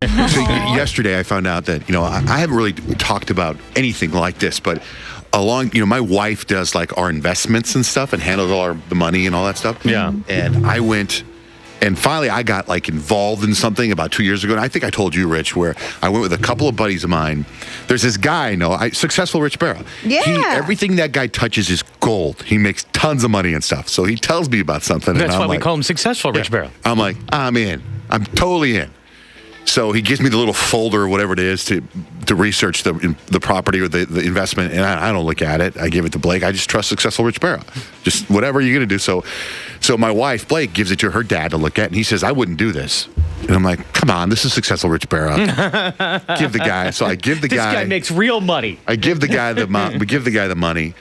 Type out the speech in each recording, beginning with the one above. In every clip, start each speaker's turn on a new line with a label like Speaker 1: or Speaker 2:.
Speaker 1: So yesterday I found out that, I haven't really talked about anything like this, but my wife does like our investments and stuff and handles all the money and all that stuff.
Speaker 2: Yeah.
Speaker 1: And I went, and finally I got like involved in something about 2 years ago. And I think I told you, Rich, where I went with a couple of buddies of mine. There's this guy I know, Successful Rich Barrow.
Speaker 3: Yeah.
Speaker 1: Everything that guy touches is gold. He makes tons of money and stuff. So he tells me about something.
Speaker 2: That's
Speaker 1: and
Speaker 2: why
Speaker 1: I'm
Speaker 2: we
Speaker 1: like,
Speaker 2: call him Successful Rich Barrow.
Speaker 1: I'm like, I'm in. I'm totally in. So he gives me the little folder or whatever it is to research the property or the investment, and I don't look at it. I give it to Blake. I just trust Successful Rich Barrow. Just whatever you're going to do. So my wife, Blake, gives it to her dad to look at, and he says, I wouldn't do this. And I'm like, come on, this is Successful Rich Barrow. Give the guy. So I give the guy.
Speaker 2: This guy makes real money.
Speaker 1: I give the guy we give the guy the money.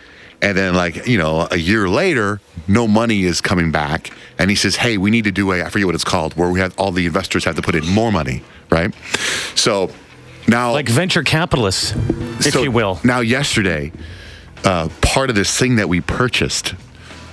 Speaker 1: And then, a year later, no money is coming back. And he says, hey, we need to do I forget what it's called, where we have all the investors have to put in more money, right? So now...
Speaker 2: Like venture capitalists, if you will.
Speaker 1: Now, yesterday, part of this thing that we purchased,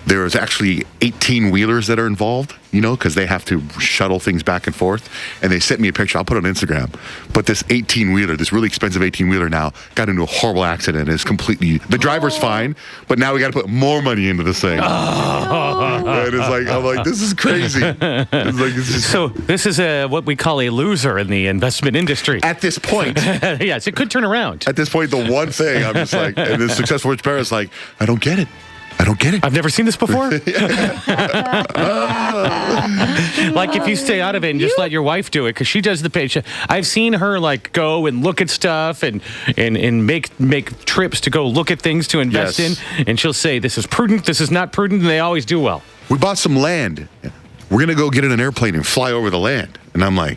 Speaker 1: there was actually 18-wheelers that are involved, because they have to shuttle things back and forth. And they sent me a picture. I'll put it on Instagram. But this 18-wheeler, this really expensive 18-wheeler now, got into a horrible accident. And is completely... The driver's fine, but now we got to put more money into this thing. And it's like, I'm like, this is crazy.
Speaker 2: So this is what we call a loser in the investment industry.
Speaker 1: At this point.
Speaker 2: Yes, it could turn around.
Speaker 1: At this point, the one thing, I'm just like... And the Successful Rich Barrow is like, I don't get it. I don't get it.
Speaker 2: I've never seen this before. Like if you stay out of it and just let your wife do it, because she does the page. I've seen her go and look at stuff and make trips to go look at things to invest in, and she'll say this is prudent, this is not prudent, and they always do well.
Speaker 1: We bought some land. We're gonna go get in an airplane and fly over the land, and I'm like,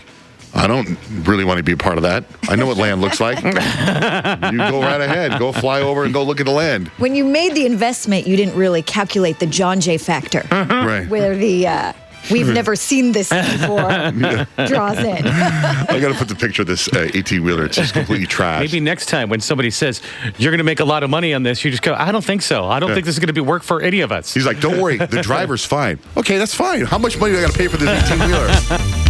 Speaker 1: I don't really want to be a part of that. I know what land looks like. You go right ahead. Go fly over and go look at the land.
Speaker 3: When you made the investment, you didn't really calculate the Johnjay factor.
Speaker 1: Right.
Speaker 3: Where the we've never seen this before draws in.
Speaker 1: I got to put the picture of this 18-wheeler. It's just completely trash.
Speaker 2: Maybe next time when somebody says, you're going to make a lot of money on this, you just go, I don't think so. I don't think this is going to be work for any of us.
Speaker 1: He's like, don't worry. The driver's fine. Okay, that's fine. How much money do I got to pay for this 18-wheeler?